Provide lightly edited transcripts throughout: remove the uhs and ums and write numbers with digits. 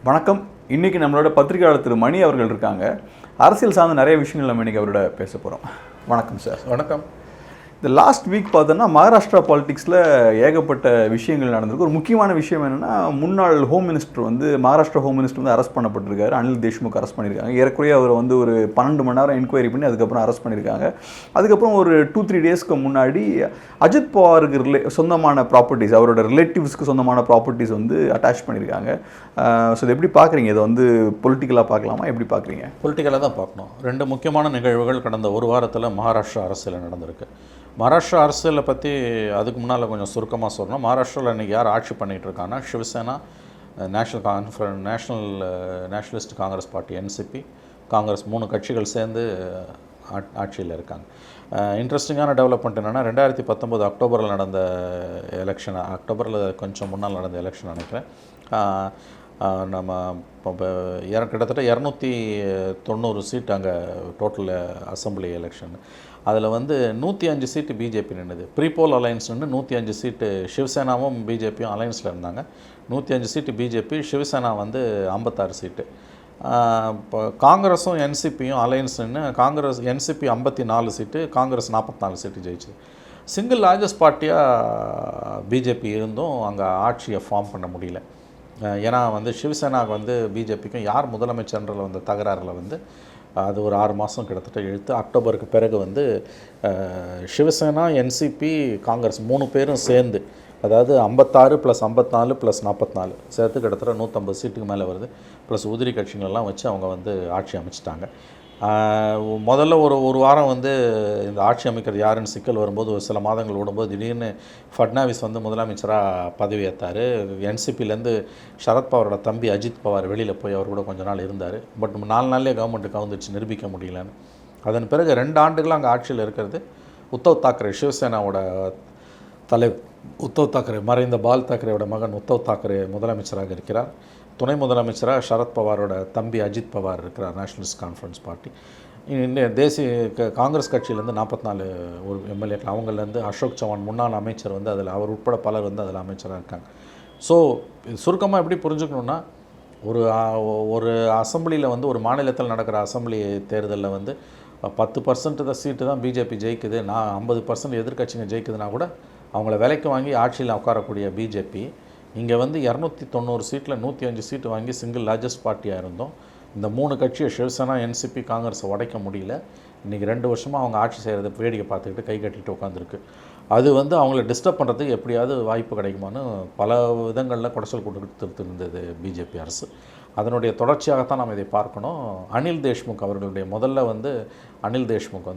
வணக்கம். இன்றைக்கி நம்மளோட பத்திரிகையாளர் திரு மணி அவர்கள் இருக்காங்க. அரசியல் சார்ந்த நிறைய விஷயங்கள் நம்ம இன்றைக்கி அவரோட பேச போகிறோம். வணக்கம் சார். வணக்கம். இந்த லாஸ்ட் வீக் பார்த்தோன்னா மகாராஷ்டிரா பாலிடிக்ஸில் ஏகப்பட்ட விஷயங்கள் நடந்திருக்கு. ஒரு முக்கியமான விஷயம் என்னென்னா, முன்னாள் home minister Maharashtra home minister arrest பண்ணப்பட்டிருக்காரு. அனில் தேஷ்முக் அரெஸ்ட் பண்ணியிருக்காங்க. ஏறக்குறைய அவர் ஒரு 12 மணி நேரம் என்கொயரி பண்ணி அதுக்கப்புறம் அரெஸ்ட் பண்ணியிருக்காங்க. அதுக்கப்புறம் ஒரு 2-3 டேஸ்க்கு முன்னாடி அஜித் பவாருக்கு சொந்தமான ப்ராப்பர்ட்டிஸ், அவரோட ரிலேட்டிவ்ஸ்க்கு சொந்தமான ப்ராப்பர்ட்டிஸ் அட்டாச் பண்ணியிருக்காங்க. ஸோ இதை எப்படி பார்க்குறீங்க? இதை பொலிட்டிக்கலாக பார்க்கலாமா, எப்படி பார்க்குறீங்க? பொலிட்டிக்கலாக தான் பார்க்கணும். 2 முக்கியமான நிகழ்வுகள் கடந்த ஒரு வாரத்தில் மகாராஷ்டிரா அரசியலில் நடந்திருக்கு. மகாராஷ்டிரா அரசியலை பற்றி அதுக்கு முன்னால் கொஞ்சம் சுருக்கமாக சொல்லணும். மகாராஷ்டிராவில் இன்றைக்கி யார் ஆட்சி பண்ணிகிட்டு இருக்காங்கன்னா, Shiv Sena, nationalist Congress party NCP, Congress 3 கட்சிகள் சேர்ந்து ஆட்சியில் இருக்காங்க. இன்ட்ரெஸ்டிங்கான டெவலப்மெண்ட் என்னென்னா, 2019 அக்டோபரில் நடந்த எலெக்ஷன், அக்டோபரில் கொஞ்சம் முன்னால் நடந்த எலெக்ஷன் நினைக்கிறேன். நம்ம கிட்டத்தட்ட 290 சீட் அங்கே டோட்டல் அசம்பிளி எலெக்ஷன். அதில் 105 சீட்டு பிஜேபி நின்றுது. ப்ரீபோல் அலையன்ஸ் 105 சீட்டு சிவசேனாவும் பிஜேபியும் அலையன்ஸில் இருந்தாங்க. 105 சீட்டு பிஜேபி, சிவசேனா 56 சீட்டு. இப்போ காங்கிரஸும் NCPயும் அலையன்ஸ் காங்கிரஸ் NCP 54 சீட்டு, காங்கிரஸ் 44 சீட்டு ஜெயிச்சு. சிங்கிள் லார்ஜஸ்ட் பார்ட்டியாக பிஜேபி இருந்தும் அங்கே ஆட்சியை ஃபார்ம் பண்ண முடியல. ஏன்னா சிவசேனாவுக்கு பிஜேபிக்கும் யார் முதலமைச்சர்ன்ற தகராறில் அது ஒரு 6 மாதம் கிட்டத்தட்ட இழுத்து அக்டோபருக்கு பிறகு சிவசேனா, NCP, காங்கிரஸ் 3 பேரும் சேர்ந்து, அதாவது 56 + 54 + 44 சேர்த்து கிட்டத்தட்ட 150 சீட்டுக்கு மேலே வருது. ப்ளஸ் உதிரி கட்சிகளெல்லாம் வச்சு அவங்க ஆட்சி அமைச்சிட்டாங்க. முதல்ல ஒரு வாரம் இந்த ஆட்சி அமைக்கிறது யாருன்னு சிக்கல் வரும்போது, ஒரு சில மாதங்கள் ஓடும்போது திடீர்னு ஃபட்னாவிஸ் முதலமைச்சராக பதவி ஏற்றார். NCPலேருந்து சரத்பவாரோட தம்பி அஜித் பவார் வெளியில் போய் அவர் கூட கொஞ்ச நாள் இருந்தார். பட் 4 நாள்லேயே கவர்மெண்ட்டு கவுந்துச்சு, நிரூபிக்க முடியலன்னு. அதன் பிறகு 2 ஆண்டுகள் அங்கே ஆட்சியில் இருக்கிறது உத்தவ் தாக்கரே, சிவசேனாவோட தலைவர் உத்தவ் தாக்கரே, மறைந்த பால் தாக்கரேயோட மகன் உத்தவ் தாக்கரே முதலமைச்சராக இருக்கிறார். துணை முதலமைச்சராக சரத்பவாரோட தம்பி அஜித் பவார் இருக்கிறார், நேஷனலிஸ்ட் கான்ஃபரன்ஸ் பார்ட்டி. தேசிய காங்கிரஸ் கட்சியிலேருந்து 44 ஒரு எம்எல்ஏக்கள், அவங்கலேருந்து அசோக் சவான் முன்னாள் அமைச்சர் அதில் அவர் உட்பட பலர் அதில் அமைச்சராக இருக்காங்க. ஸோ சுருக்கமாக எப்படி புரிஞ்சுக்கணுன்னா, ஒரு அசம்பிளியில் ஒரு மாநிலத்தில் நடக்கிற அசம்பிளி தேர்தலில் 10% தான் சீட்டு தான் பிஜேபி ஜெயிக்குது, 50% எதிர்கட்சிங்க ஜெயிக்குதுன்னா கூட அவங்கள விலைக்கு வாங்கி ஆட்சியில் உட்காரக்கூடிய பிஜேபி இங்கே 290 சீட்டில் 105 சீட்டு வாங்கி சிங்கிள் லார்ஜஸ்ட் பார்ட்டியாக இருந்தோம். இந்த 3 கட்சியை சிவசேனா, NCP, காங்கிரஸை உடைக்க முடியல. இன்றைக்கி 2 வருஷமாக அவங்க ஆட்சி செய்கிறத வேடிக்கை பார்த்துக்கிட்டு கை கட்டிட்டு உட்காந்துருக்கு. அது அவங்கள டிஸ்டர்ப் பண்ணுறதுக்கு எப்படியாவது வாய்ப்பு கிடைக்குமான்னு பல விதங்களில் குடைச்சல் கொடுத்துட்டு இருந்தது பிஜேபி அரசு. அதனுடைய தொடர்ச்சியாகத்தான் நாம் இதை பார்க்கணும். அனில் தேஷ்முக் அவர்களுடைய முதல்ல அனில் தேஷ்முக்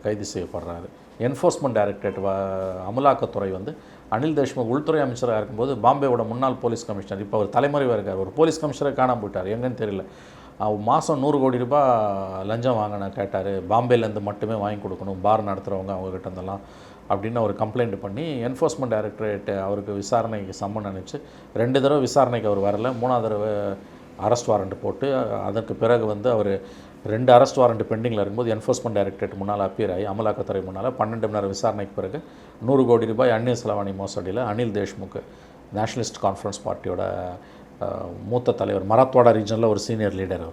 கைது செய்யப்படுறாரு. என்ஃபோர்ஸ்மெண்ட் டைரக்டரேட் அமலாக்கத்துறை அனில் தேஷ்முக் உள்துறை அமைச்சராக இருக்கும்போது பாம்பேவோட முன்னாள் போலீஸ் கமிஷனர், இப்போ அவர் தலைமறைவாக இருக்கார், ஒரு போலீஸ் கமிஷனரை காணாமல் போயிட்டார், எங்கன்னு தெரியல. மாதம் 100 கோடி ரூபாய் லஞ்சம் கேட்டார். பாம்பேலேருந்து மட்டுமே வாங்கி கொடுக்கணும், பார் நடத்துகிறவங்க அவங்ககிட்ட இருந்தெல்லாம் அப்படின்னு அவர் கம்ப்ளைண்ட் பண்ணி என்ஃபோர்ஸ்மெண்ட் டைரக்டரேட் அவருக்கு விசாரணைக்கு சம்மன் அனுப்பிச்சு 2 தடவை விசாரணைக்கு அவர் வரல. 3ஆவது தடவை அரெஸ்ட் வாரண்ட் போட்டு, அதற்கு பிறகு அவர் 2 அரெஸ்ட் வாரண்ட் பெண்டிங்கில் இருக்கும்போது என்ஃபோர்ஸ்மெண்ட் டைரக்டரேட் முன்னால் அப்பீர் ஆகி அமலாக்கத்துறை முன்னால் 12 மணி நேரம் விசாரணைக்கு பிறகு 100 கோடி ரூபாய் அந்நிய செலவாணி மோசடியில் அனில் தேஷ்முக், நேஷனலிஸ்ட் கான்ஃபரன்ஸ் பார்ட்டியோட மூத்த தலைவர், மராத்வாடா ரீஜனில் ஒரு சீனியர் லீடர்.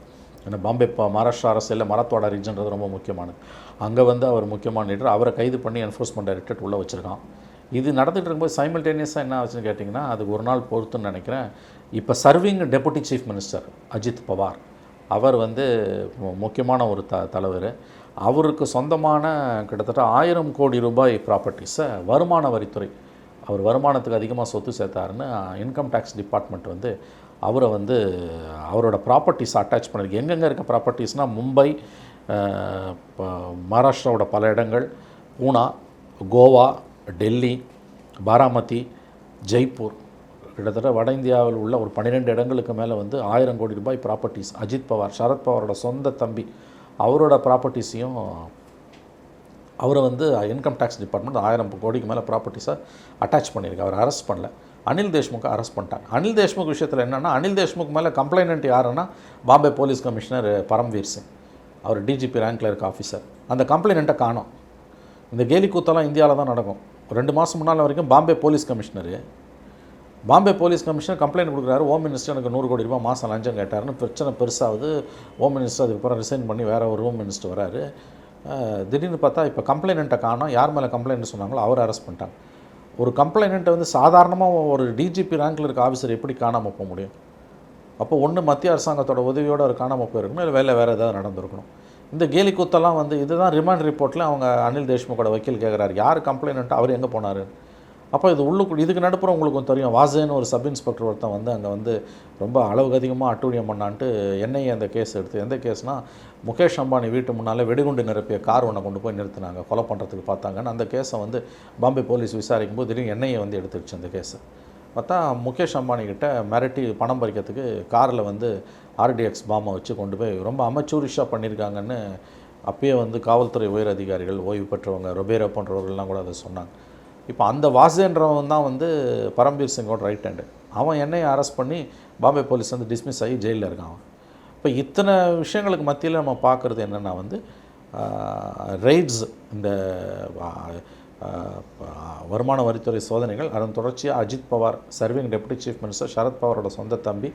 ஏன்னா பாம்பே மகாராஷ்டிரா அரசியலில் மராத்வாடா ரீஜன்றது ரொம்ப முக்கியமானது. அங்கே அவர் முக்கியமான லீடர். அவரை கைது பண்ணி என்ஃபோர்ஸ்மெண்ட் டைரக்டரேட் உள்ளே வச்சுருக்கான். இது நடந்துகிட்டு இருக்கும்போது சைமல்டேனியஸாக என்ன ஆச்சுன்னு கேட்டிங்கன்னா, அதுக்கு ஒரு நாள் பொறுத்துன்னு நினைக்கிறேன், இப்போ serving deputy chief minister Ajit Pawar, அவர் முக்கியமான ஒரு தலைவர். அவருக்கு சொந்தமான கிட்டத்தட்ட 1000 கோடி ரூபாய் ப்ராப்பர்ட்டிஸை வருமான வரித்துறை, அவர் வருமானத்துக்கு அதிகமாக சொத்து சேர்த்தாருன்னு இன்கம் டேக்ஸ் டிபார்ட்மெண்ட் அவரை அவரோட ப்ராப்பர்ட்டிஸை அட்டாச் பண்ணிருக்கு. எங்கெங்கே இருக்க ப்ராப்பர்ட்டிஸ்னால் மும்பை, மகாராஷ்டிராவோட பல இடங்கள், பூனா, கோவா, டெல்லி, பாராமதி, ஜெய்ப்பூர், கிட்டத்தட்ட வட இந்தியாவில் உள்ள ஒரு 12 இடங்களுக்கு மேலே 1000 கோடி ரூபாய் ப்ராப்பர்ட்டிஸ் அஜித் பவார், சரத்பவாரோட சொந்த தம்பி, அவரோட ப்ராப்பர்ட்டிஸையும் அவரை இன்கம் டேக்ஸ் டிபார்ட்மெண்ட் 1000 கோடிக்கு மேலே ப்ராப்பர்ட்டிஸை அட்டாச் பண்ணியிருக்கு. அவர் அரெஸ்ட் பண்ணல. அனில் தேஷ்முக்கை அரெஸ்ட் பண்ணிட்டாங்க. அனில் தேஷ்முக் விஷயத்தில் என்னென்னா, அனில் தேஷ்முக் மேலே கம்ப்ளைனண்ட் யாருன்னா பாம்பே போலீஸ் கமிஷனர் பரம்வீர் சிங், அவர் DGP ரேங்கில் இருக்க ஆஃபீஸர். அந்த கம்ப்ளைனண்ட்டை காணோம். இந்த கேலி கூத்தெல்லாம் இந்தியாவில் தான் நடக்கும். 2 மாதம் முன்னால் வரைக்கும் Bombay police commissioner Bombay police commissioner complaint கொடுக்குறாரு, ஹோம் மினிஸ்டர் எனக்கு 100 கோடி ரூபாய் மாதம் லஞ்சம் கேட்டாருன்னு பிரச்சனை பெருசாகுது. ஹோம் மினிஸ்டர் அதுக்கப்புறம் ரிசைன் பண்ணி வேறு ஒரு ஹோம் மினிஸ்டர் வராரு. திடீர்னு பார்த்தா இப்போ கம்ப்ளைண்ட்டை காணோம். யார் மேலே கம்ப்ளைண்ட் சொன்னாங்களோ அவரை அரெஸ்ட் பண்ணிட்டாங்க. ஒரு கம்ப்ளைண்ட்டை வந்து சாதாரணமாக ஒரு டிஜிபி ரேங்கில் இருக்க ஆஃபீஸர் எப்படி காணாமல் போக முடியும்? அப்போ ஒன்று மத்திய அரசாங்கத்தோட உதவியோடு அவர் காணாமல் போயிருக்கணும், இல்லை வேறு ஏதாவது நடந்திருக்கணும். இந்த கேலி கூத்தெல்லாம் வந்து இதுதான் ரிமாண்ட் ரிப்போர்ட்டில் அவங்க அனில் தேஷ்முகோட வக்கீல் கேட்குறாரு, யார் கம்ப்ளைண்ட்டு அவர் எங்கே போனார்? அப்போ இது இதுக்கு நடுப்புறம் உங்களுக்கு தெரியும், வாசேன்னு ஒரு சப் இன்ஸ்பெக்டர் ஒருத்தன் வந்து அங்கே வந்து ரொம்ப அளவுக்கு அதிகமாக அட்டூழியம் பண்ணான்ட்டு என்ஐஏ அந்த கேஸ் எடுத்து, எந்த கேஸ்னால் முகேஷ் அம்பானி வீட்டு முன்னால் வெடிகுண்டு நிரப்பிய கார் ஒன்றை கொண்டு போய் நிறுத்தினாங்க, கொலை பண்ணுறதுக்கு பார்த்தாங்கன்னு. அந்த கேஸை வந்து பாம்பே போலீஸ் விசாரிக்கும் போது திடீர்னு என்ஐஏ வந்து எடுத்துருச்சு அந்த கேஸை. பார்த்தா முகேஷ் அம்பானி கிட்ட மிரட்டி பணம் பறிக்கிறதுக்கு காரில் வந்து ஆர்டிஎக்ஸ் பாம்பை வச்சு கொண்டு போய் ரொம்ப அமெச்சூரிஷாக பண்ணியிருக்காங்கன்னு அப்பயே வந்து காவல்துறை உயர் அதிகாரிகள், ஓய்வு பெற்றவங்க, ரொபேரோ போன்றவர்கள்லாம் கூட அதை சொன்னாங்க. இப்போ அந்த வாசேன்றவன் தான் வந்து பரம்பீர் சிங்கோட ரைட் ஹேண்டு. அவன் என்னையை அரெஸ்ட் பண்ணி பாம்பே போலீஸ் வந்து டிஸ்மிஸ் ஆகி ஜெயிலில் இருக்கான் அவன். இப்போ இத்தனை விஷயங்களுக்கு மத்தியில் நம்ம பார்க்குறது என்னென்னா வந்து ரெய்ட்ஸ், இந்த வருமான வரித்துறை சோதனைகள், அதன் தொடர்ச்சியாக Ajit Pawar serving deputy chief minister Sharad பவாரோட சொந்த தம்பி,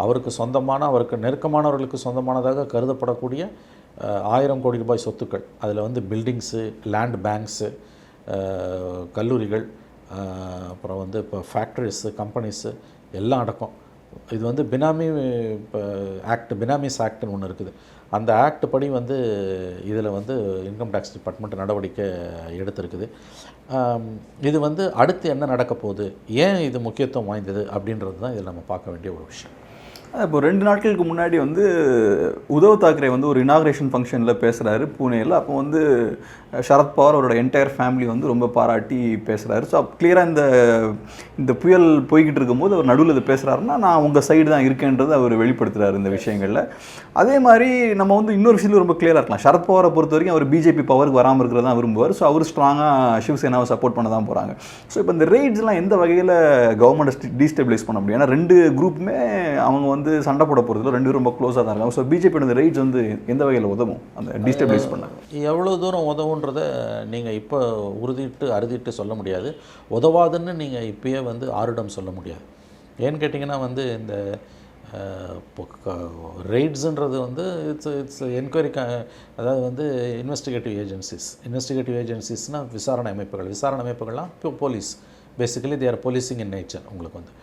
அவருக்கு சொந்தமான, அவருக்கு நெருக்கமானவர்களுக்கு சொந்தமானதாக கருதப்படக்கூடிய 1000 கோடி ரூபாய் சொத்துக்கள், அதில் வந்து பில்டிங்ஸு, லேண்ட் பேங்க்ஸு, கல்லூரிகள், அப்புறம் வந்து இப்போ ஃபேக்ட்ரிஸு, கம்பெனிஸு எல்லாம் அடக்கம். இது வந்து பினாமி ஆக்ட், பினாமிஸ் ஆக்ட்னு ஒன்று இருக்குது. அந்த ஆக்ட் படி வந்து இதில் வந்து இன்கம் டேக்ஸ் டிபார்ட்மெண்ட் நடவடிக்கை எடுத்திருக்குது. இது வந்து அடுத்து என்ன நடக்க போகுது, ஏன் இது முக்கியத்துவம் வாய்ந்தது அப்படின்றது தான் இதில் நம்ம பார்க்க வேண்டிய ஒரு விஷயம். இப்போ 2 நாட்களுக்கு முன்னாடி வந்து உத்தவ் தாக்கரே வந்து ஒரு இனாக்ரேஷன் ஃபங்க்ஷனில் பேசுகிறாரு பூனேயில். அப்போ வந்து சரத்பவார் அவரோட என்டையர் ஃபேமிலி வந்து ரொம்ப பாராட்டி பேசுகிறாரு. ஸோ கிளியராக இந்த புயல் போய்கிட்டு இருக்கும்போது அவர் நடுவில் இது பேசுகிறாருன்னா நான் உங்கள் சைடு தான் இருக்கேன்றது அவர் வெளிப்படுத்துகிறார் இந்த விஷயங்களில். அதே மாதிரி நம்ம வந்து இன்னொரு விஷயத்தில் ரொம்ப கிளியராக இருக்கலாம். சரத்பவாரை பொறுத்த வரைக்கும் அவர் பிஜேபி பவருக்கு வராமல் இருக்கிறது தான் விரும்புவார். ஸோ அவர் ஸ்ட்ராங்காக சிவசேனாவை சப்போர்ட் பண்ண தான் போகிறாங்க. ஸோ இப்போ இந்த ரெய்ட்ஸ்லாம் எந்த வகையில் கவர்மெண்ட்டை டீஸ்டெபிலைஸ் பண்ண முடியும்? ஏன்னா 2 குரூப்புமே அவங்க வந்து சண்டை போட போகிறதுல 2 ரொம்ப க்ளோஸாக தான் இருக்காங்க. ஸோ பிஜேபியோட இந்த ரெய்ட்ஸ் வந்து எந்த வகையில் உதவும் அந்த டீஸ்டெபிலைஸ் பண்ண? எவ்வளோ தூரம் உதவுன்றதை நீங்கள் இப்போ அறுதிட்டு சொல்ல முடியாது. உதவாதுன்னு நீங்கள் இப்பயே வந்து ஆருடம் சொல்ல முடியாது. ஏன்னு கேட்டிங்கன்னா வந்து இந்த ரெய்ட்ஸுன்றது வந்து இட்ஸ் என்கொயரி, அதாவது வந்து இன்வெஸ்டிகேட்டிவ் ஏஜென்சிஸ்னால் விசாரணை அமைப்புகள்லாம் இப்போ police basically they are policing in nature. உங்களுக்கு வந்து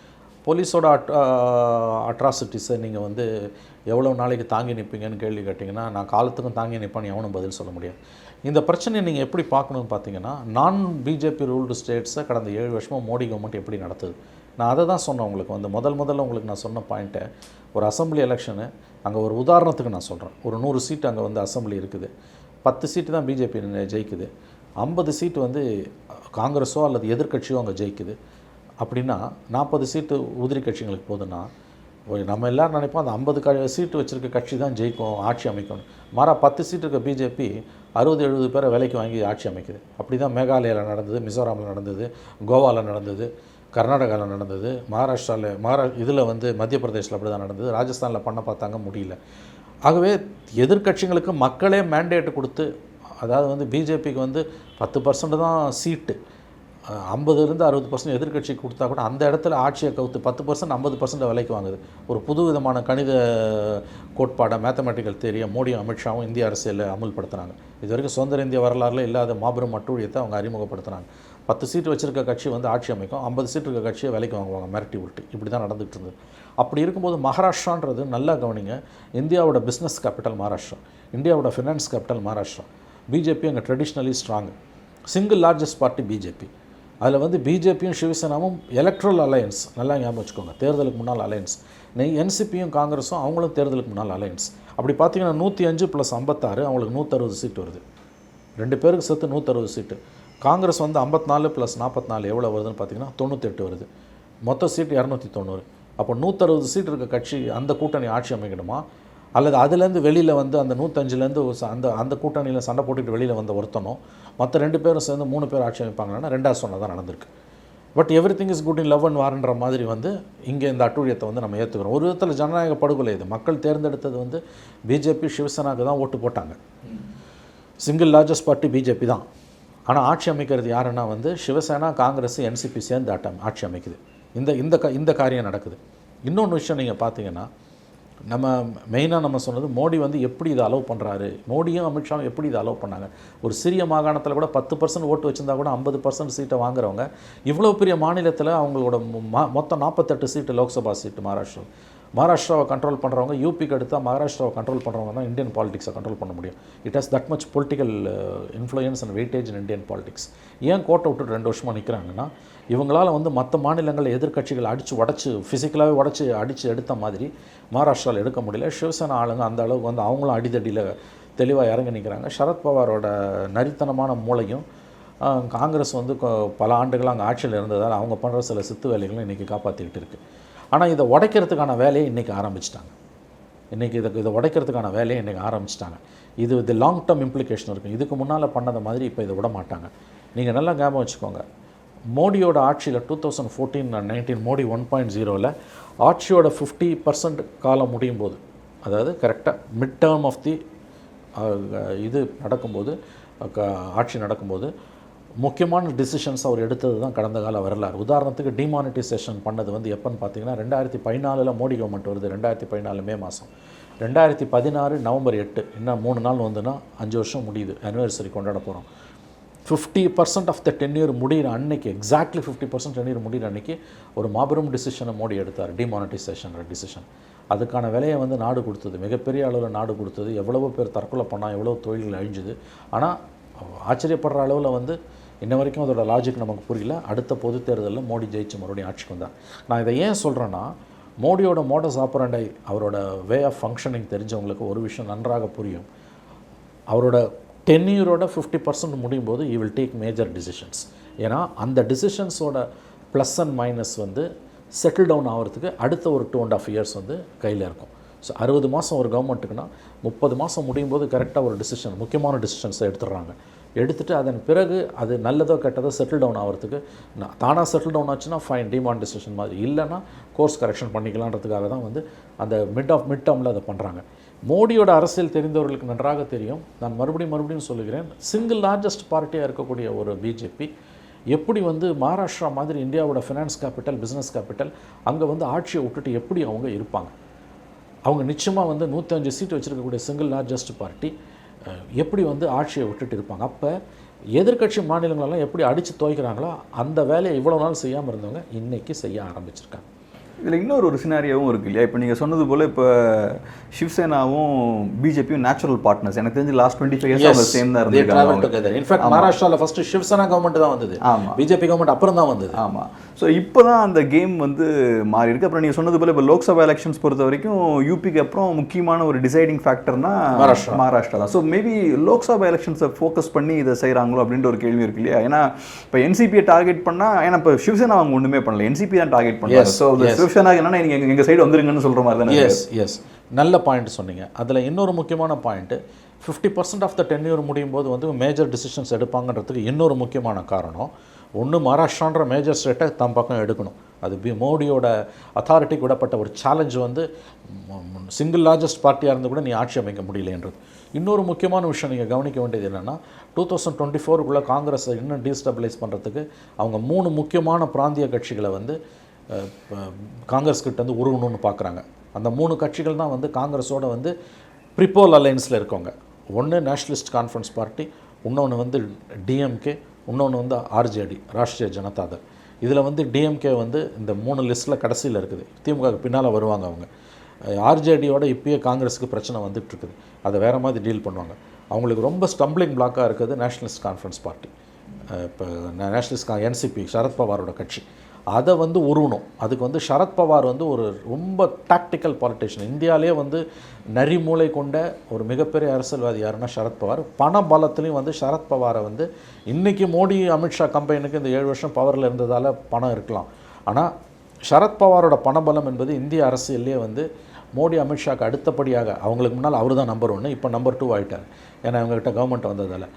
போலீஸோட அட்ராசிட்டிஸை நீங்கள் வந்து எவ்வளோ நாளைக்கு தாங்கி நிற்பீங்கன்னு கேள்வி கேட்டிங்கன்னா, நான் காலத்துக்கும் தாங்கி நிற்பான்னு எவனும் பதில் சொல்ல முடியாது. இந்த பிரச்சனையை நீங்கள் எப்படி பார்க்கணுன்னு பார்த்தீங்கன்னா, நான் பிஜேபி ரூல்டு ஸ்டேட்ஸை கடந்த 7 வருஷமாக மோடி கவர்மெண்ட் எப்படி நடத்துது. நான் அதை தான் சொன்னேன் உங்களுக்கு வந்து முதல்ல உங்களுக்கு நான் சொன்ன பாயிண்ட்டை, ஒரு அசம்பிளி எலெக்ஷனு அங்கே ஒரு உதாரணத்துக்கு நான் சொல்கிறேன். ஒரு 100 சீட்டு அங்கே வந்து அசம்பிளி இருக்குது, 10 சீட்டு தான் பிஜேபி ஜெயிக்குது, 50 சீட்டு வந்து காங்கிரஸோ அல்லது எதிர்க்கட்சியோ அங்கே ஜெயிக்குது. அப்படின்னா 40 சீட்டு உதிரி கட்சிகளுக்கு போகுதுன்னா, நம்ம எல்லோரும் நினைப்போம் அந்த 50 சீட்டு வச்சுருக்க கட்சி தான் ஜெயிக்கும், ஆட்சி அமைக்கணும். மாறா 10 சீட்டு இருக்க பிஜேபி 60-70 பேரை விலைக்கு வாங்கி ஆட்சி அமைக்குது. அப்படி தான் மேகாலயாவில் நடந்தது, மிசோராமில் நடந்தது, கோவாவில் நடந்தது, கர்நாடகாவில் நடந்தது, மகாராஷ்டிராவில் இதில் வந்து மத்திய பிரதேசில் அப்படி தான் நடந்தது, ராஜஸ்தானில் பண்ண பார்த்தாங்க, முடியல. ஆகவே எதிர்க்கட்சிகளுக்கு மக்களே மேண்டேட் கொடுத்து, அதாவது வந்து பிஜேபிக்கு வந்து 10% தான் சீட்டு, 50-60% எதிர்க்கட்சி கொடுத்தா கூட அந்த இடத்துல ஆட்சியை கவுத்து 10% 50% விலைக்கு வாங்குது. ஒரு புது விதமான கணித கோட்பாடை, மேத்தமெட்டிக்கல் தியரியை மோடியும் அமித்ஷாவும் இந்திய அரசியலில் அமுல்படுத்துகிறாங்க. இது வரைக்கும் சுதந்திர இந்திய வரலாறுல இல்லாத மாபெரும் அட்டூழியத்தை அவங்க அறிமுகப்படுத்துகிறாங்க. 10 சீட்டு வச்சுருக்க கட்சி வந்து ஆட்சி அமைக்கும், 50 சீட்டு இருக்க கட்சியை விலைக்கு வாங்குவாங்க, மிரட்டி விட்டு. இப்படி தான் நடந்துகிட்டு இருந்தது. அப்படி இருக்கும்போது மகாராஷ்டிரான்றது நல்லா கவனிங்க, இந்தியாவோட பிஸ்னஸ் கேபிட்டல் மகாராஷ்டிரா, இந்தியாவோட ஃபினான்ஸ் கேபிட்டல் மகாராஷ்டிரா. பிஜேபி அங்கே traditionally strong, single largest party BJP. அதில் வந்து பிஜேபியும் சிவசேனாவும் எலக்ட்ரல் அலையன்ஸ், நல்லா ஞாபகம் வச்சுக்கோங்க, தேர்தலுக்கு முன்னால் அலையன்ஸ். என்சிபியும் காங்கிரஸும் அவங்களும் தேர்தலுக்கு முன்னால் அலையன்ஸ். அப்படி பார்த்தீங்கன்னா 105 + 56 அவங்களுக்கு 160 சீட்டு வருது. 2 பேருக்கு சேர்த்து 160 சீட்டு. காங்கிரஸ் வந்து 54 + 44 எவ்வளோ வருதுன்னு பார்த்தீங்கன்னா 98 வருது. மொத்த சீட்டு 290. அப்போ 160 சீட்டு இருக்க கட்சி அந்த கூட்டணி ஆட்சி அமைக்கணுமா, அல்லது அதுலேருந்து வெளியில் வந்து அந்த 105லேருந்து அந்த கூட்டணியில் சண்டை போட்டுட்டு வெளியில் வந்த ஒருத்தனும் மற்ற 2 பேரும் சேர்ந்து 3 பேர் ஆட்சி அமைப்பாங்கன்னா 2 சொன்னதான் நடந்திருக்கு. But everything is good in love and வார்ன்ற மாதிரி வந்து இங்கே இந்த அட்டூழியத்தை வந்து நம்ம ஏற்றுக்கிறோம். ஒரு விதத்தில் ஜனநாயக படுகொலை இது. மக்கள் தேர்ந்தெடுத்தது வந்து பிஜேபி சிவசேனாவுக்கு தான் ஓட்டு போட்டாங்க. சிங்கிள் லார்ஜஸ்ட் பார்ட்டி பிஜேபி தான். ஆனால் ஆட்சி அமைக்கிறது யாருன்னா வந்து சிவசேனா, காங்கிரஸ், என்சிபி சேர்ந்து ஆட்சி அமைக்குது. இந்த காரியம் நடக்குது. இன்னொன்று விஷயம் நீங்கள் பார்த்தீங்கன்னா, நம்ம மெயினாக நம்ம சொன்னது மோடி வந்து எப்படி இதை அலோவ் பண்ணுறாரு, மோடியும் அமித்ஷாவும் எப்படி இதை அலோவ் பண்ணாங்க. ஒரு சிறிய மாகாணத்தில் கூட 10% ஓட்டு வச்சுருந்தா கூட 50% சீட்டை வாங்குறவங்க இவ்வளோ பெரிய மாநிலத்தில் அவங்களோட மொத்தம் 48 சீட்டு லோக்சபா சீட்டு மகாராஷ்டிராவை கண்ட்ரோல் பண்ணுறவங்க, யூபிக்கு அடுத்தால் மகாராஷ்டிராவை கண்ட்ரோல் பண்ணுறவங்க தான் இந்தியன் பாலிடிக்ஸை கண்ட்ரோல் பண்ண முடியும். It has that much political influence and weightage in Indian politics. ஏன் கோட்டை விட்டு 2 வருஷமாக நிற்கிறாங்கன்னா, இவங்களால் வந்து மற்ற மாநிலங்களில் எதிர்க்கட்சிகள் ஃபிசிக்கலாகவே அடித்து எடுத்த மாதிரி மகாராஷ்டிராவில் எடுக்க முடியல. சிவசேனா ஆளுங்க அந்த அளவுக்கு வந்து அவங்களும் அடிதடியில் தெளிவாக இறங்கி நிற்கிறாங்க. சரத்பவாரோட நரித்தனமான மூளையும் காங்கிரஸ் வந்து பல ஆண்டுகள் அங்கே ஆட்சியில் இருந்ததால் அவங்க பண்ணுற சில சித்து வேலைகளும் இன்றைக்கி காப்பாற்றிக்கிட்டு இருக்குது. ஆனால் இதை உடைக்கிறதுக்கான வேலையை இன்றைக்கி ஆரம்பிச்சிட்டாங்க. இதை உடைக்கிறதுக்கான வேலையை இன்றைக்கி ஆரம்பிச்சிட்டாங்க. இது லாங் டேர்ம் இம்ப்ளிகேஷன் இருக்குது. இதுக்கு முன்னால் பண்ணதை மாதிரி இப்போ இதை விட மாட்டாங்க. நீங்கள் நல்லா ஞாபகம் வச்சுக்கோங்க, மோடியோட ஆட்சியில் 2014-19 மோடி 1.0ல் ஆட்சியோட 50% காலம் முடியும் போது, அதாவது கரெக்டாக மிட் டேர்ம் ஆஃப் தி இது நடக்கும்போது, ஆட்சி நடக்கும்போது முக்கியமான டிசிஷன்ஸ் அவர் எடுத்தது தான் கடந்த கால வரலாறு. உதாரணத்துக்கு டிமானிட்டைசேஷன் பண்ணது வந்து எப்போன்னு பார்த்தீங்கன்னா 2014 மோடி கவர்மெண்ட் வருது. 2014 மே மாதம், 2016 நவம்பர் 8, இன்னும் 3 நாள் வந்துன்னா 5 வருஷம் முடியுது, ஆனிவர்சரி கொண்டாட போகிறோம். 50% ஆஃப் த டென்யூர் முடிகிற அன்னைக்கு, எக்ஸாக்ட்லி 50% டென்யூர் முடிகிற அன்னைக்கு ஒரு மாபெரும் டிசிஷனை மோடி எடுத்தார், டிமானிட்டைசேஷன் டிசிஷன். அதுக்கான விலையை வந்து நாடு கொடுத்தது, மிகப்பெரிய அளவில் நாடு கொடுத்தது. எவ்வளவோ பேர் தற்கொலை பண்ணால், எவ்வளோ தொழில்கள் அழிஞ்சுது. ஆனால் ஆச்சரியப்படுற அளவில் வந்து இன்ன வரைக்கும் அதோட லாஜிக் நமக்கு புரியல. அடுத்த பொது தேர்தலில் மோடி ஜெயிச்சு மறுபடியும் ஆட்சிக்கு வந்தார். நான் இதை ஏன் சொல்கிறேன்னா, மோடியோட மோடஸ் ஆப்பரண்டை, அவரோட வே ஆஃப் ஃபங்க்ஷனிங் தெரிஞ்சவங்களுக்கு ஒரு விஷயம் நன்றாக புரியும். அவரோட டென்யூரோட 50% முடியும் போது he will take major decisions. ஏன்னா அந்த டிசிஷன்ஸோட ப்ளஸ் அண்ட் மைனஸ் வந்து செட்டில் டவுன் ஆகிறதுக்கு அடுத்த ஒரு 2.5 இயர்ஸ் வந்து கையில் இருக்கும். ஸோ 60 மாதம் ஒரு கவர்மெண்ட்டுக்குன்னா 30 மாதம் முடியும் போது கரெக்டாக ஒரு டிசிஷன், முக்கியமான டிசிஷன்ஸை எடுத்துடுறாங்க. எடுத்துகிட்டு அதன் பிறகு அது நல்லதோ கெட்டதோ செட்டில் டவுன் ஆகிறதுக்கு, தானாக செட்டில் டவுன் ஆச்சுன்னா ஃபைன், டிமானிட்டைசேஷன் மாதிரி, இல்லைன்னா கோர்ஸ் கரெக்ஷன் பண்ணிக்கலான்றதுக்காக தான் வந்து அந்த மிட் டேர்மில் அதை பண்ணுறாங்க. மோடியோட அரசியல் தெரிந்தவர்களுக்கு நன்றாக தெரியும். நான் மறுபடியும் சொல்லுகிறேன், சிங்கிள் லார்ஜஸ்ட் பார்ட்டியாக இருக்கக்கூடிய ஒரு பிஜேபி எப்படி வந்து மகாராஷ்டிரா மாதிரி இந்தியாவோட ஃபினான்ஸ் கேபிட்டல், பிஸ்னஸ் கேபிட்டல், அங்கே வந்து ஆட்சியை விட்டுட்டு எப்படி அவங்க இருப்பாங்க? அவங்க நிச்சயமாக வந்து 105 சீட் வச்சுருக்கக்கூடிய சிங்கிள் லார்ஜஸ்ட் பார்ட்டி எப்படி வந்து ஆட்சியை விட்டுட்டு இருப்பாங்க? அப்போ எதிர்க்கட்சி மாநிலங்களெல்லாம் எப்படி அடித்து துவைக்கிறாங்களோ அந்த வேலையை இவ்வளோ நாள் செய்யாமல் இருந்தவங்க இன்றைக்கி செய்ய ஆரம்பிச்சிருக்காங்க. இதில் இன்னொரு சினாரியாவும் இருக்குது இல்லையா? இப்போ நீங்கள் சொன்னது போல் இப்போ சிவசேனாவும் பிஜேபியும் நேச்சுரல் பார்ட்னர்ஸ். எனக்கு தெரிஞ்சு லாஸ்ட் 25 இயர்ஸ் அவங்க சேர்ந்து தான் இருந்திருக்காங்க. இன்ஃபேக்ட் மகாராஷ்டிராவில் ஃபஸ்ட்டு சிவசேனா கவர்மெண்ட் தான் வந்தது. ஆமாம், பிஜேபி கவர்மெண்ட் அப்புறம் தான் வந்தது. ஆமாம். ஸோ இப்போ தான் அந்த கேம் வந்து மாறி இருக்குது. அப்புறம் நீங்கள் சொன்னது போல் இப்போ லோக்சபா எலெக்ஷன்ஸ் பொறுத்த வரைக்கும் யூபிக்கு அப்புறம் முக்கியமான ஒரு டிசைடிங் ஃபேக்டர்னா மகாராஷ்டிரா தான். ஸோ மேபி லோக்சபா எலெக்ஷன்ஸை ஃபோக்கஸ் பண்ணி இதை செய்கிறாங்களோ அப்படின்ற ஒரு கேள்வி இருக்கு இல்லையா? ஏன்னா இப்போ என்சிபியை டார்கெட் பண்ணால், ஏன்னா இப்போ சிவசேனா அவங்க ஒன்றுமே பண்ணல, என்சிபி தான் டார்கெட் பண்ணாங்க. ஸோ சிவசேனாக்கு என்னன்னா நீங்கள் எங்கள் சைடு வந்துருங்கன்னு சொல்கிற மாதிரி தானே? எஸ், நல்ல பாயிண்ட் சொன்னீங்க. அதில் இன்னொரு முக்கியமான பாயிண்ட்டு, 50% ஆஃப் த டென்யூர் முடியும் போது வந்து மேஜர் டிசிஷன்ஸ் எடுப்பாங்கன்றதுக்கு இன்னொரு முக்கியமான காரணம், ஒன்று மகாராஷ்டிரான்ற மேஜர் ஸ்டேட்டை தம் பக்கம் எடுக்கணும். அது மோடியோட அத்தாரிட்டிக்கு விடப்பட்ட ஒரு சேலஞ்சு வந்து சிங்கிள் லார்ஜஸ்ட் பார்ட்டியாக இருந்து கூட நீ ஆட்சி அமைக்க முடியலன்றது. இன்னொரு முக்கியமான விஷயம் நீங்கள் கவனிக்க வேண்டியது என்னென்னா, 2024 காங்கிரஸை இன்னும் டீஸ்டபிளைஸ் பண்ணுறதுக்கு அவங்க 3 முக்கியமான பிராந்திய கட்சிகளை வந்து காங்கிரஸ் கிட்ட வந்து உருவணும்னு பார்க்குறாங்க. அந்த 3 கட்சிகள் தான் வந்து காங்கிரஸோட வந்து ப்ரிப்போல் அலைன்ஸில் இருக்கவங்க. ஒன்று நேஷ்னலிஸ்ட் கான்ஃபரன்ஸ் பார்ட்டி, இன்னொன்று வந்து டிஎம்கே, இன்னொன்று வந்து ஆர்ஜேடி, ராஷ்ட்ரிய ஜனதா தள். இதில் வந்து டிஎம்கே வந்து இந்த 3 லிஸ்ட்டில் கடைசியில் இருக்குது. திமுகவுக்கு பின்னால் வருவாங்க அவங்க. ஆர்ஜேடியோட இப்போயே காங்கிரஸுக்கு பிரச்சனை வந்துட்டுருக்குது. அதை வேறு மாதிரி டீல் பண்ணுவாங்க. அவங்களுக்கு ரொம்ப ஸ்டம்பிளிங் பிளாக்காக இருக்குது நேஷ்னலிஸ்ட் கான்ஃபரன்ஸ் பார்ட்டி. இப்போ நேஷ்னலிஸ்ட் என்சிபி, சரத்பவாரோட கட்சி, அதை வந்து உருவணும். அதுக்கு வந்து சரத்பவார் வந்து ஒரு ரொம்ப டாக்டிக்கல் பாலிட்டிஷியன். இந்தியாவிலே வந்து நரிமூளை கொண்ட ஒரு மிகப்பெரிய அரசியல்வாதி யாருன்னா சரத்பவார். பண பலத்துலேயும் வந்து சரத்பவாரை வந்து இன்றைக்கி மோடி அமித்ஷா கம்பெனிக்கு இந்த 7 வருஷம் பவரில் இருந்ததால் பணம் இருக்கலாம். ஆனால் சரத்பவாரோட பணபலம் என்பது இந்திய அரசியல்லே வந்து மோடி அமித்ஷாக்கு அடுத்தபடியாக, அவங்களுக்கு முன்னால் அவர் தான் நம்பர் 1, இப்போ நம்பர் 2 ஆகிட்டார். ஏன்னா அவங்ககிட்ட கவர்மெண்ட் வந்ததால்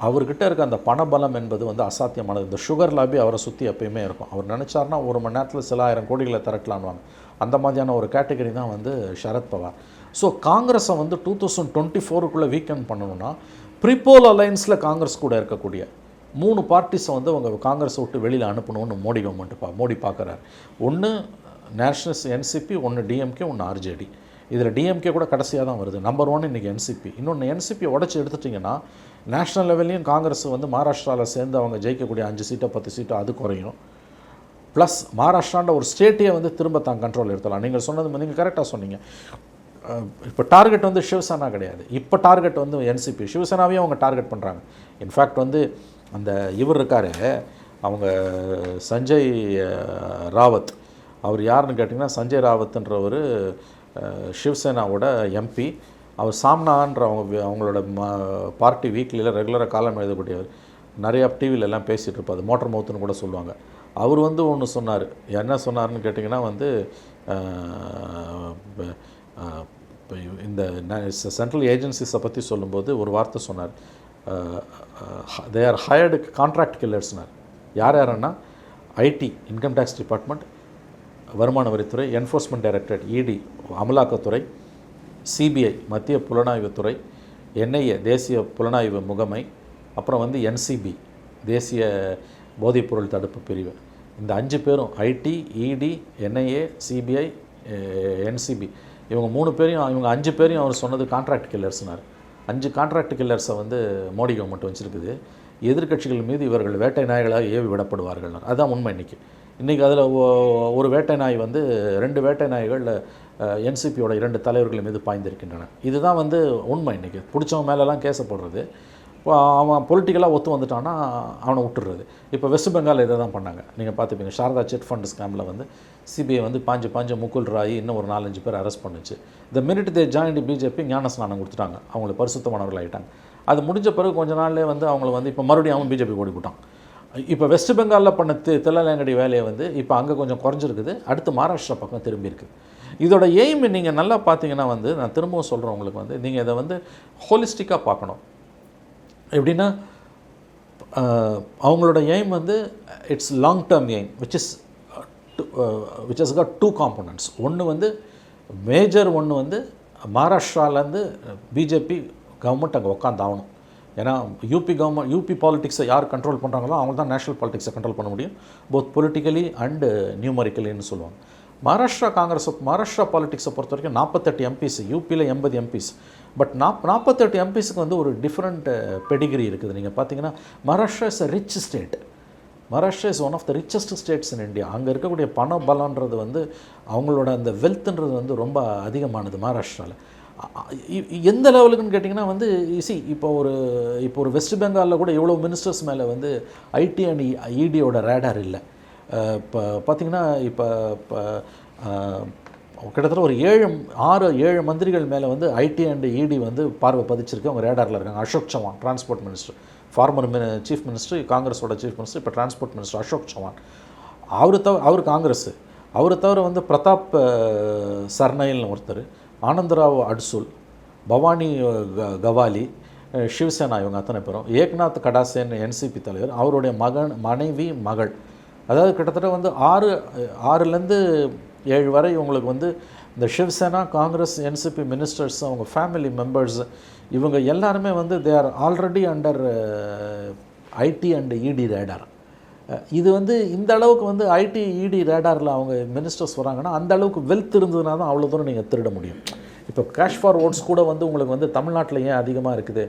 அவர்கிட்ட இருக்க அந்த பணபலம் என்பது வந்து அசாத்தியமானது. இந்த சுகர் லாபி அவரை சுற்றி எப்பயுமே இருக்கும். அவர் நினச்சார்னா 1 மணி நேரத்தில் சில 1000 கோடிகளை திரட்டலான்வாங்க. அந்த மாதிரியான ஒரு கேட்டகரி தான் வந்து சரத்பவார். ஸோ காங்கிரஸை வந்து 2024 வீக்கெண்ட் பண்ணணும்னா ப்ரிப்போல் அலைன்ஸில் காங்கிரஸ் கூட இருக்கக்கூடிய 3 பார்ட்டிஸை வந்து அவங்க காங்கிரஸை விட்டு வெளியில் அனுப்பணும்னு மோடி பார்க்குறாரு. ஒன்று நேஷனல்ஸ் என்சிபி, ஒன்று டிஎம்கே, ஒன்று ஆர்ஜேடி. இதில் டிஎம்கே கூட கடைசியாக தான் வருது. நம்பர் 1 இன்றைக்கி என்சிபி. இன்னொன்று என்சிபியை உடச்சி எடுத்துட்டிங்கன்னா நேஷ்னல் லெவல்லையும் காங்கிரஸ் வந்து மகாராஷ்டிராவில் சேர்ந்து அவங்க ஜெயிக்கக்கூடிய 5 சீட்டோ 10 சீட்டோ அது குறையும். ப்ளஸ் மகாராஷ்டிரான்ற ஒரு ஸ்டேட்டையே வந்து திரும்ப தான் கண்ட்ரோல் எடுத்தலாம். நீங்கள் சொன்னது நீங்கள் கரெக்டாக சொன்னீங்க. இப்போ டார்கெட் வந்து சிவசேனா கிடையாது, இப்போ டார்கெட் வந்து என்சிபி. சிவசேனாவையும் அவங்க டார்கெட் பண்ணுறாங்க. இன்ஃபேக்ட் வந்து அந்த இவர் இருக்கார், அவங்க சஞ்சய் ராவத். அவர் யாருன்னு கேட்டிங்கன்னா சஞ்சய் ராவத்ன்றவர் சிவசேனாவோட எம்பி. அவர் சாம்னான்ற அவங்களோட பார்ட்டி வீக்லியில் ரெகுலராக காலம் எழுதக்கூடியவர். நிறையா டிவிலெல்லாம் பேசிகிட்டு இருப்பார், மோட்டர் மவுத்துன்னு கூட சொல்லுவாங்க. அவர் வந்து ஒன்று சொன்னார். என்ன சொன்னார்னு கேட்டிங்கன்னா வந்து இந்த சென்ட்ரல் ஏஜென்சிஸை பற்றி சொல்லும்போது ஒரு வார்த்தை சொன்னார். தே ஆர் ஹயர்டு கான்ட்ராக்ட் கில்லர்ஸ்னார். யாருன்னா ஐடி, இன்கம் டேக்ஸ் டிபார்ட்மெண்ட், வருமான வரித்துறை, என்ஃபோர்ஸ்மெண்ட் டைரக்டரேட், இடி அமலாக்கத்துறை, சிபிஐ மத்திய புலனாய்வுத்துறை, என்ஐஏ தேசிய புலனாய்வு முகமை, அப்புறம் வந்து என்சிபி தேசிய போதைப்பொருள் தடுப்பு பிரிவு. இந்த 5 பேரும் ஐடி, இடி, என்ஐஏ, சிபிஐ, என்சிபி, இவங்க 3 பேரையும், இவங்க 5 பேரையும் அவர் சொன்னது கான்ட்ராக்ட் கில்லர்ஸ்னார். 5 கான்ட்ராக்ட் கில்லர்ஸை வந்து மோடி கவர்மெண்ட் வச்சுருக்குது. எதிர்க்கட்சிகள் மீது இவர்கள் வேட்டை நாய்களாக ஏவி விடப்படுவார்கள். அதுதான் உண்மை. இன்றைக்கி அதில் ஒரு வேட்டை நாய் வந்து 2 வேட்டை நாய்கள் என்சிபியோட 2 தலைவர்கள் மீது பாய்ந்திருக்கின்றன. இதுதான் வந்து உண்மை. இன்றைக்கி பிடிச்சவன் மேலெல்லாம் கேஸை போடுறது. இப்போ அவன் பொலிட்டிக்கலாக ஒத்து வந்துட்டான்னா அவனை விட்டுடுறது. இப்போ வெஸ்ட் பெங்கால் இதை தான் பண்ணாங்க. நீங்கள் பார்த்துப்பீங்க, சாரதா சிட் ஃபண்ட் ஸ்கேமில் வந்து சிபிஐ வந்து பாஞ்சு முகுல் ராய் இன்னும் ஒரு 4-5 பேர் அரெஸ்ட் பண்ணுச்சு. இந்த மினிட் தே ஜாயின்ட் பிஜேபி ஞானஸ்நானம் கொடுத்துட்டாங்க, அவங்களுக்கு பரிசுத்தமானவர்கள் ஆகிட்டாங்க. அது முடிஞ்ச பிறகு கொஞ்ச நாள்லேயே வந்து அவங்கள வந்து இப்போ மறுபடியும் அவன் பிஜேபி ஓடி போட்டான். இப்போ வெஸ்ட் பெங்காலில் பண்ண தில்லலங்கடி வேலையை வந்து இப்போ அங்கே கொஞ்சம் குறைஞ்சிருக்குது. அடுத்து மகாராஷ்டிரா பக்கம் திரும்பி இருக்குது. இதோட எய்ம் நீங்கள் நல்லா பார்த்தீங்கன்னா வந்து, நான் திரும்பவும் சொல்கிறேன் உங்களுக்கு வந்து, நீங்கள் இதை வந்து ஹோலிஸ்டிக்காக பார்க்கணும். எப்படின்னா அவங்களோட எய்ம் வந்து it's long term aim which has got 2 components. ஒன்று வந்து மேஜர், ஒன்று வந்து மகாராஷ்டிராலேருந்து பிஜேபி கவர்மெண்ட் அங்கே உட்காந்தாகணும். ஏன்னா யூபி பாலிட்டிக்ஸை யார் கண்ட்ரோல் பண்ணுறாங்களோ அவங்க தான் நேஷனல் பாலிட்டிக்ஸை கண்ட்ரோல் பண்ண முடியும், போத் பொலிட்டிக்கலி அண்டு நியூமரிக்கலின்னு சொல்லுவாங்க. மகாராஷ்டிரா பாலிட்டிக்ஸை பொறுத்த வரைக்கும் 48 எம்பிஸ், யூபியில் 80 எம்பிஸ். பட் 48 எம்பிஸுக்கு வந்து ஒரு டிஃப்ரெண்ட் பெடிகிரி இருக்குது. நீங்கள் பார்த்தீங்கன்னா Maharashtra is a rich state. Maharashtra is one of the richest states in India. அங்கே இருக்கக்கூடிய பண பலன்றது வந்து அவங்களோட அந்த வெல்த்ன்றது வந்து ரொம்ப அதிகமானது மகாராஷ்டிராவில். எந்த லெவலுக்குன்னு கேட்டிங்கன்னா வந்து இப்போ ஒரு வெஸ்ட் பெங்காலில் கூட எவ்வளோ மினிஸ்டர்ஸ் மேலே வந்து ஐடி அண்ட் இடியோட ரேடார் இல்லை. இப்போ பார்த்திங்கன்னா இப்போ கிட்டத்தட்ட ஒரு 6-7 மந்திரிகள் மேலே வந்து ஐடி அண்ட் இடி வந்து பார்வை பதிச்சிருக்கு, அவங்க ரேடாரில் இருக்காங்க. Ashok Chavan transport minister, farmer chief minister, காங்கிரஸோட சீஃப் மினிஸ்டர், இப்போ டிரான்ஸ்போர்ட் மினிஸ்டர் அசோக் சவான். அவர் காங்கிரஸ். அவரை தவிர வந்து பிரதாப் சர்னைல்னு ஒருத்தர், ஆனந்தராவ் அட்சுல், பவானி கவாலி, சிவசேனா, இவங்க அத்தனை பேரும். ஏக்நாத் கடாசேன் என்சிபி தலைவர், அவருடைய மனைவி, மகள். அதாவது கிட்டத்தட்ட வந்து 6லேருந்து 7 வரை இவங்களுக்கு வந்து இந்த சிவசேனா, காங்கிரஸ், என்சிபி மினிஸ்டர்ஸ், அவங்க ஃபேமிலி மெம்பர்ஸ், இவங்க எல்லாருமே வந்து they are already under IT and ED radar. இது வந்து இந்த அளவுக்கு வந்து ஐடி இடி ரேடாரில் அவங்க மினிஸ்டர்ஸ் வராங்கன்னா அந்த அளவுக்கு வெல்த் இருந்ததுனா தான் அவ்வளோ தூரம் நீங்கள் திருட முடியும். இப்போ கேஷ் ஃபார் ஓட்ஸ் கூட வந்து உங்களுக்கு வந்து தமிழ்நாட்டில் ஏன் அதிகமாக இருக்குது,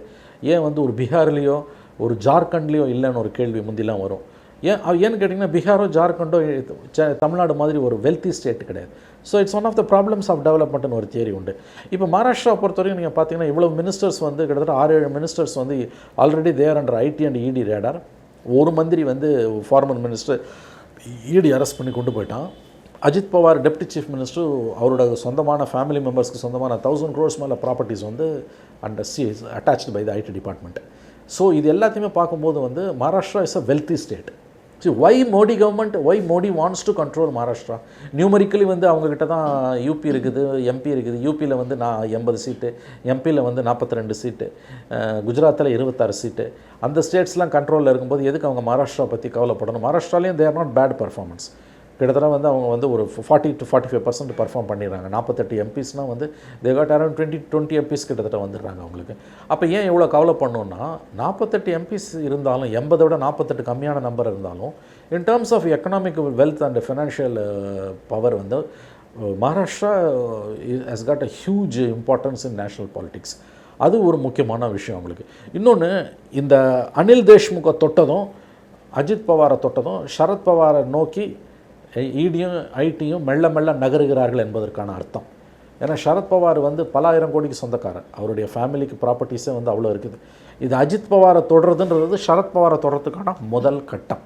ஏன் வந்து ஒரு பீகார்லேயோ ஒரு ஜார்க்கண்ட்லேயோ இல்லைன்னு ஒரு கேள்வி முந்திலாம் வரும். ஏன்னு கேட்டிங்கன்னா பீகாரோ ஜார்க்கண்டோ தமிழ்நாடு மாதிரி ஒரு வெல்த்தி ஸ்டேட் கிடையாது. So it's one of the problems of டெவலப்மெண்ட்னு ஒரு தியரி உண்டு. இப்போ மகாராஷ்டிரா பொறுத்த வரைக்கும் நீங்கள் பார்த்தீங்கன்னா இவ்வளோ மினிஸ்டர்ஸ் வந்து கிட்டத்தட்ட 6-7 மினிஸ்டர்ஸ் வந்து already there under IT and ED radar. ஒரு மந்திரி வந்து ஃபார்மர் மினிஸ்டர் இடி அரெஸ்ட் பண்ணி கொண்டு போயிட்டான். Ajit Pawar deputy chief minister, அவரோட சொந்தமான ஃபேமிலி மெம்பர்ஸ்க்கு சொந்தமான 1000 crores மேலே ப்ராப்பர்ட்டிஸ் வந்து attached by the IT department. So இது எல்லாத்தையுமே பார்க்கும்போது வந்து Maharashtra is a wealthy state. So why Modi wants to control Maharashtra? Numerically வந்து அவங்கக்கிட்ட தான் யூபி இருக்குது, எம்பி இருக்குது. யூபியில் வந்து 80 சீட்டு, எம்பியில் வந்து 42 சீட்டு, குஜராத்தில் 26 சீட்டு. அந்த ஸ்டேட்ஸ்லாம் கண்ட்ரோலில் இருக்கும்போது எதுக்கு அவங்க மகாராஷ்டிரா பற்றி கவலைப்படணும்? மகாராஷ்டிராலேயும் தேர் நாட் பேட் பர்ஃபார்மன்ஸ். கிட்டத்தட்ட வந்து அவங்க வந்து ஒரு 40 to 45% பர்ஃபார்ம் பண்ணிடுறாங்க. 48 எம்பிஸ்னால் வந்து தே காட் அரௌண்ட் 20 எம்பிஸ் கிட்டத்தட்ட வந்துடுறாங்க அவங்களுக்கு. அப்போ ஏன் இவ்வளோ கவலை பண்ணணுன்னா 48 எம்பிஸ் இருந்தாலும் 80 விட 48 கம்மியான நம்பர் இருந்தாலும் in terms of economic wealth and financial power வந்து Maharashtra has got a huge importance in national politics. அது ஒரு முக்கியமான விஷயம் அவங்களுக்கு. இன்னொன்று, இந்த அனில் தேஷ்முகை தொட்டதும் அஜித் பவாரை தொட்டதும் சரத் பவாரை நோக்கி இடியும் ஐடியும் மெல்ல மெல்ல நகருகிறார்கள் என்பதற்கான அர்த்தம். ஏன்னா சரத் பவார் வந்து பல ஆயிரம் கோடிக்கு சொந்தக்காரர், அவருடைய ஃபேமிலிக்கு ப்ராப்பர்ட்டிஸே வந்து அவ்வளோ இருக்குது. இது அஜித் பவாரை தொடுறதுன்றது சரத் பவாரை தொடுறதுக்கான முதல் கட்டம்.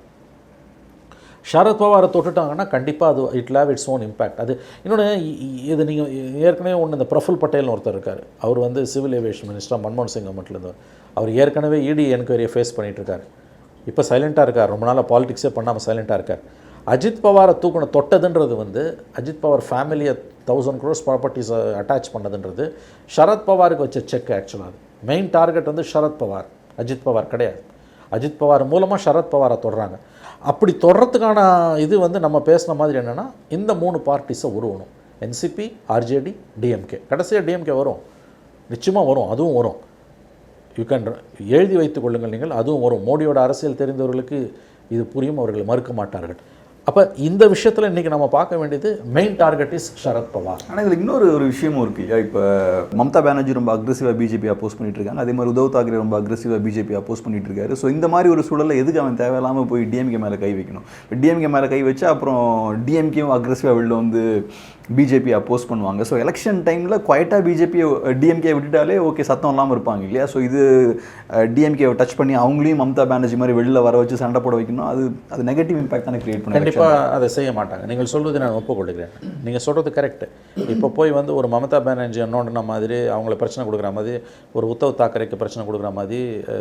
சரத் பவாரை தொட்டுட்டாங்கன்னா கண்டிப்பாக அது it will have its own impact. அது இன்னொன்று, இது நீங்கள் ஏற்கனவே ஒன்று, இந்த பிரஃபுல் பட்டேல்னு ஒருத்தர் இருக்கார். அவர் வந்து சிவில் ஏவியேஷன் மினிஸ்டர் மன்மோகன் சிங் கவர்மெண்ட்லேருந்து. அவர் ஏற்கனவே இடி என்கொயரியை ஃபேஸ் பண்ணிகிட்ருக்கார். இப்போ சைலண்ட்டாக இருக்கார், ரொம்ப நாளாக பாலிடிக்ஸே பண்ணாமல் சைலண்ட்டாக இருக்கார். அஜித் பவாரை தொட்டதுன்றது வந்து அஜித் பவார் ஃபேமிலியை 1000 crores ப்ராப்பர்ட்டிஸை அட்டாச் பண்ணதுன்றது சரத் பவாருக்கு வச்ச செக். ஆக்சுவலாக அது மெயின் டார்கெட் வந்து சரத் பவார், அஜித் பவார் கிடையாது. அஜித் பவார் மூலமாக சரத் பவாரை தொடுறாங்க. அப்படி தொடர்றதுக்கான இது வந்து நம்ம பேசின மாதிரி என்னென்னா, இந்த 3 பார்ட்டிஸை உருவணும். NCP, RJD, DMK. கடைசியாக டிஎம்கே வரும், நிச்சயமாக வரும், அதுவும் வரும். யூ கேன் எழுதி வைத்துக் கொள்ளுங்கள் நீங்கள், அதுவும் வரும். மோடியோட அரசியல் தெரிந்தவர்களுக்கு இது புரியும், அவர்கள் மறுக்க மாட்டார்கள். அப்போ இந்த விஷயத்தில் இன்றைக்கி நம்ம பார்க்க வேண்டியது main target is Sharad Pawar. ஆனால் இதில் இன்னொரு விஷயமும் இருக்குது. இப்போ மம்தா பானர்ஜி ரொம்ப அக்ரெசிவாக பிஜேபி அப்போஸ் பண்ணிட்டு இருக்காங்க, அதே மாதிரி உத்தவ் தாக்கரே ரொம்ப அக்ரெசிவாக பிஜேபி அப்போஸ் பண்ணிட்டு இருக்காரு. ஸோ இந்த மாதிரி ஒரு சூழலில் எதுக்கு அவன் தேவையில்லாமல் போய் டிஎம்கே மேலே கை வைக்கணும்? டிஎம்கே மேலே கை வச்சா அப்புறம் டிஎம்கேவும் அக்ரெசிவாக வெளில வந்து பிஜேபி அப்போஸ் பண்ணுவாங்க. ஸோ எலெக்ஷன் டைமில் குவைட்டாக பிஜேபியை டிஎம்கே விட்டுட்டாலே ஓகே, சத்தம் இல்லாமல் இருப்பாங்க இல்லையா? ஸோ இது டிஎம்கேவை டச் பண்ணி அவங்களையும் மம்தா பானர்ஜி மாதிரி வெளில வர வச்சு சண்டை போட வைக்கணும். அது நெகட்டிவ் இம்பாக்ட் தானே கிரியேட் பண்ணி. கண்டிப்பாக அதை செய்ய மாட்டாங்க. நீங்கள் சொல்வது நான் ஒப்புக்கொள்கிறேன். நீங்கள் சொல்கிறது கரெக்டு. இப்போ போய் வந்து ஒரு மமதா பானர்ஜி நோண்டின மாதிரி, அவங்கள பிரச்சனை கொடுக்குற மாதிரி, ஒரு உத்தவ் தாக்கரேக்கு பிரச்சனை கொடுக்குற மாதிரி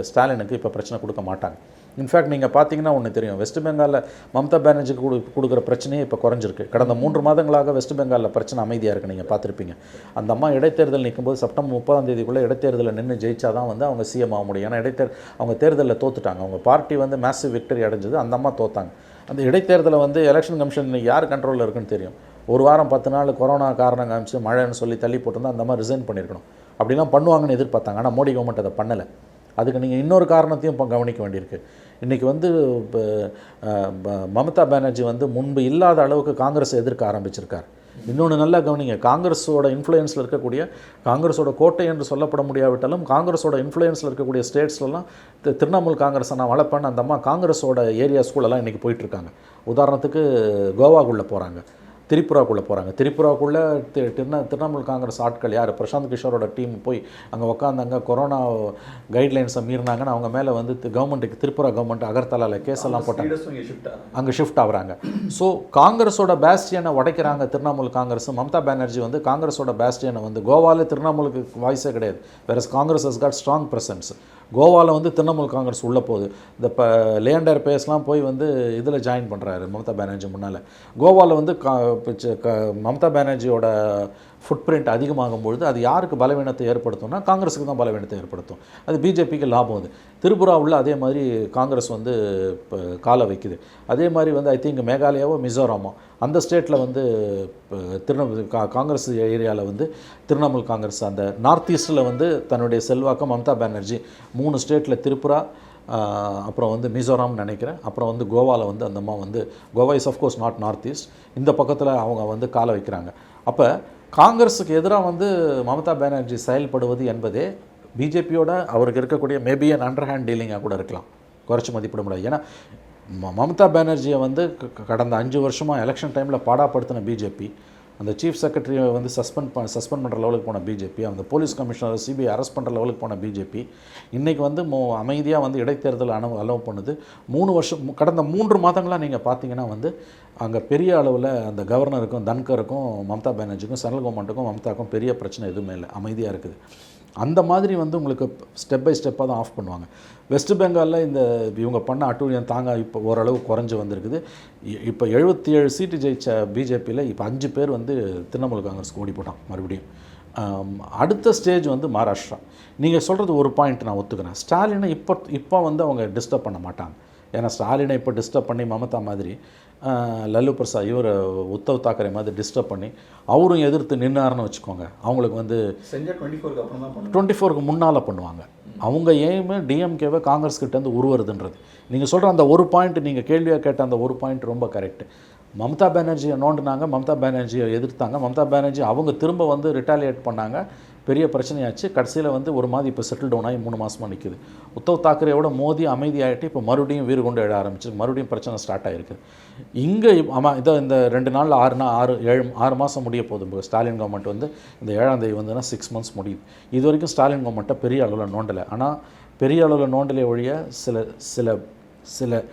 ஸ்டாலினுக்கு இப்போ பிரச்சனை கொடுக்க மாட்டாங்க. இன்ஃபேக்ட் நீங்கள் பார்த்தீங்கன்னா ஒன்று தெரியும், வெஸ்ட் பெங்காலில் மம்தா பானர்ஜிக்கு கொடுக்குற பிரச்சனையே இப்போ குறைஞ்சிருக்கு. கடந்த 3 மாதங்களாக வெஸ்ட் பெங்காலில் பிரச்சனை அமைதியாக இருக்குது. நீங்கள் பார்த்துருப்பீங்க. அந்த அம்மா இடைத்தேர்தல் நிற்கும்போது செப்டம்பர் 30 இடைத்தேர்தலில் நின்று ஜெயிச்சா தான் வந்து அவங்க சிஎம் ஆக முடியும். ஏன்னா அவங்க தேர்தலில் தோத்துட்டாங்க. அவங்க பார்ட்டி வந்து மேசிவ் விக்டரி அடைஞ்சது, அந்த அம்மா தோத்தாங்க. அந்த இடைத்தேர்தலை வந்து எலெக்ஷன் கமிஷன் யார் கண்ட்ரோலில் இருக்குன்னு தெரியும். ஒரு வாரம் 10 நாள் கொரோனா காரணம் காமிச்சு மழைன்னு சொல்லி தள்ளி போட்டிருந்தா அந்த மாதிரி ரிசைன் பண்ணியிருக்கணும். அப்படிலாம் பண்ணுவாங்கன்னு எதிர்பார்த்தாங்க. ஆனால் மோடி கவர்மெண்ட் அதை பண்ணலை. அதுக்கு நீங்கள் இன்னொரு காரணத்தையும் இப்போ கவனிக்க வேண்டியிருக்கு. இன்றைக்கி வந்து மம்தா பானர்ஜி வந்து முன்பு இல்லாத அளவுக்கு காங்கிரஸை எதிர்க்க ஆரம்பிச்சிருக்கார். இன்னொன்று நல்லா கவனிங்க, காங்கிரஸோட இன்ஃப்ளூயன்ஸில் இருக்கக்கூடிய, காங்கிரஸோட கோட்டை என்று சொல்லப்பட முடியாவிட்டாலும் காங்கிரஸோட இன்ஃப்ளூயன்ஸில் இருக்கக்கூடிய ஸ்டேட்ஸ்லாம் திரிணாமுல் காங்கிரஸை நான் வளர்ப்பேன்னு அந்த அம்மா காங்கிரஸோட ஏரியா ஸ்கூலெல்லாம் இன்றைக்கி போயிட்டுருக்காங்க. உதாரணத்துக்கு கோவாக்குள்ளே போகிறாங்க, திரிபுராக்குள்ளே போகிறாங்க. திரிபுராக்குள்ளே திரிணாமுல் காங்கிரஸ் ஆட்கள் யார், பிரசாந்த் கிஷோரோட டீம் போய் அங்கே உட்காந்தாங்க. கொரோனா கைட்லைன்ஸை மீறினாங்கன்னு அவங்க மேலே வந்து கவர்மெண்ட்டுக்கு, திரிபுரா கவர்மெண்ட் அகர்தலாவில் கேஸெல்லாம் போட்டாங்க. அங்கே ஷிஃப்ட் ஆகுறாங்க. ஸோ காங்கிரஸோட பேஸ்டியனை உடைக்கிறாங்க திரிணாமுல் காங்கிரஸ். மம்தா பானர்ஜி வந்து காங்கிரஸோட பேஸ்டியனை வந்து கோவாவில் திரிணாமுலுக்கு வாய்ஸே கிடையாது. வேற Congress has got strong presence. கோவாவில் வந்து திரிணாமுல் காங்கிரஸ் உள்ளே போகுது. இந்த லேண்டர் பேஸ்லாம் போய் வந்து இதில் ஜாயின் பண்ணுறாரு மம்தா பானர்ஜி முன்னால். கோவாவில் வந்து மம்தா பானர்ஜியோட ஃபுட் பிரிண்ட் அதிகமாகும்பொழுது அது யாருக்கு பலவீனத்தை ஏற்படுத்தும்னா காங்கிரஸுக்கு தான் பலவீனத்தை ஏற்படுத்தும். அது பிஜேபிக்கு லாபம். அது திரிபுராவில் அதே மாதிரி காங்கிரஸ் வந்து இப்போ காலை வைக்குது. அதே மாதிரி வந்து ஐ திங்க் மேகாலயாவோ மிசோராமோ அந்த ஸ்டேட்டில் வந்து காங்கிரஸ் ஏரியாவில் வந்து திரிணாமுல் காங்கிரஸ் அந்த நார்த் ஈஸ்ட்டில் வந்து தன்னுடைய செல்வாக்கம் மம்தா பானர்ஜி 3 ஸ்டேட்டில் திரிபுரா, அப்புறம் வந்து மிசோராம்னு நினைக்கிறேன், அப்புறம் வந்து கோவாவில் வந்து அந்த அம்மா வந்து Goa is of course not north east, இந்த பக்கத்தில் அவங்க வந்து காலை வைக்கிறாங்க. அப்போ காங்கிரஸுக்கு எதிராக வந்து மம்தா பானர்ஜி செயல்படுவது என்பதே பிஜேபியோட அவருக்கு இருக்கக்கூடிய மேபி அன் அண்டர்ஹேண்ட் டீலிங்காக கூட இருக்கலாம், குறைச்சி மதிப்பிட முடியாது. ஏன்னா மம்தா பானர்ஜியை வந்து கடந்த 5 வருஷமாக எலெக்ஷன் டைமில் பாடாப்படுத்தின பிஜேபி, அந்த சீஃப் செக்ரட்டரியை வந்து சஸ்பெண்ட் பண்ணுற லெவலுக்கு போன பிஜேபி, அந்த போலீஸ் கமிஷனர் சிபிஐ அரெஸ்ட் பண்ணுற லெவலுக்கு போன பிஜேபி, இன்றைக்கி வந்து அமைதியாக வந்து இடைத்தேர்தல் அலோவ் பண்ணுது. 3 வருஷம் கடந்த 3 மாதங்களாக நீங்கள் பார்த்தீங்கன்னா வந்து அங்கே பெரிய அளவில் அந்த கவர்னருக்கும் தன்கருக்கும் மம்தா பானர்ஜிக்கும் சென்ட்ரல் கவர்மெண்ட்டுக்கும் மம்தாக்கும் பெரிய பிரச்சனை எதுவுமே இல்லை, அமைதியாக இருக்குது. அந்த மாதிரி வந்து உங்களுக்கு ஸ்டெப் பை ஸ்டெப்பாக தான் ஆஃப் பண்ணுவாங்க. வெஸ்ட் பெங்காலில் இந்த இவங்க பண்ண அட்டூழியம் தாங்க இப்போ ஓரளவு குறைஞ்சி வந்திருக்குது. இப்போ 77 சீட்டு ஜெயித்த பிஜேபியில் இப்போ 5 பேர் வந்து திரிணாமுல் காங்கிரஸ்க்கு ஓடி போட்டான் மறுபடியும். அடுத்த ஸ்டேஜ் வந்து மகாராஷ்டிரா. நீங்கள் சொல்கிறது ஒரு பாயிண்ட் நான் ஒத்துக்கிறேன். ஸ்டாலினை இப்போ வந்து அவங்க டிஸ்டர்ப் பண்ண மாட்டாங்க. ஏன்னா ஸ்டாலினை இப்போ டிஸ்டர்ப் பண்ணி மமதா மாதிரி லல்லு பிரசாத் இவர் உத்தவ் தாக்கரே மாதிரி டிஸ்டர்ப் பண்ணி அவரும் எதிர்த்து நின்னாருன்னு வச்சுக்கோங்க, அவங்களுக்கு வந்து செஞ்சால் 24க்கு அப்புறம் தான் 24க்கு முன்னால் பண்ணுவாங்க. அவங்க எய்மு டிஎம்கேவை காங்கிரஸ் கிட்டேருந்து உருவருதுன்றது. நீங்கள் சொல்கிற அந்த ஒரு பாயிண்ட், நீங்கள் கேள்வியாக கேட்ட அந்த ஒரு பாயிண்ட் ரொம்ப கரெக்டு. மம்தா பானர்ஜியை நோண்டினாங்க, மம்தா பானர்ஜியை எதிர்த்தாங்க, மம்தா பானர்ஜி அவங்க திரும்ப வந்து ரிட்டாலியேட் பண்ணாங்க, பெரிய பிரச்சனையாச்சு. கடைசியில் வந்து ஒரு மாதிரி இப்போ செட்டில் டவுன் ஆகி 3 மாதமாக நிற்குது. உத்தவ் தாக்கரேயோட மோதி அமைதியாகிட்டு இப்போ மறுபடியும் வீறு கொண்டு எழ ஆரம்பிச்சு, மறுபடியும் பிரச்சனை ஸ்டார்ட் ஆகிருக்கு. இங்கே ஆமாம், இதை இந்த 2 நாளில் 6 மாதம் முடிய போகுது. இப்போ ஸ்டாலின் கவர்மெண்ட் வந்து இந்த 7ஆம் தேதி வந்துன்னா 6 months முடியுது. இது வரைக்கும் ஸ்டாலின் கவர்மெண்ட்டை பெரிய அளவில் நோண்டலை. ஆனால் பெரிய அளவில் நோண்டலே ஒழிய சில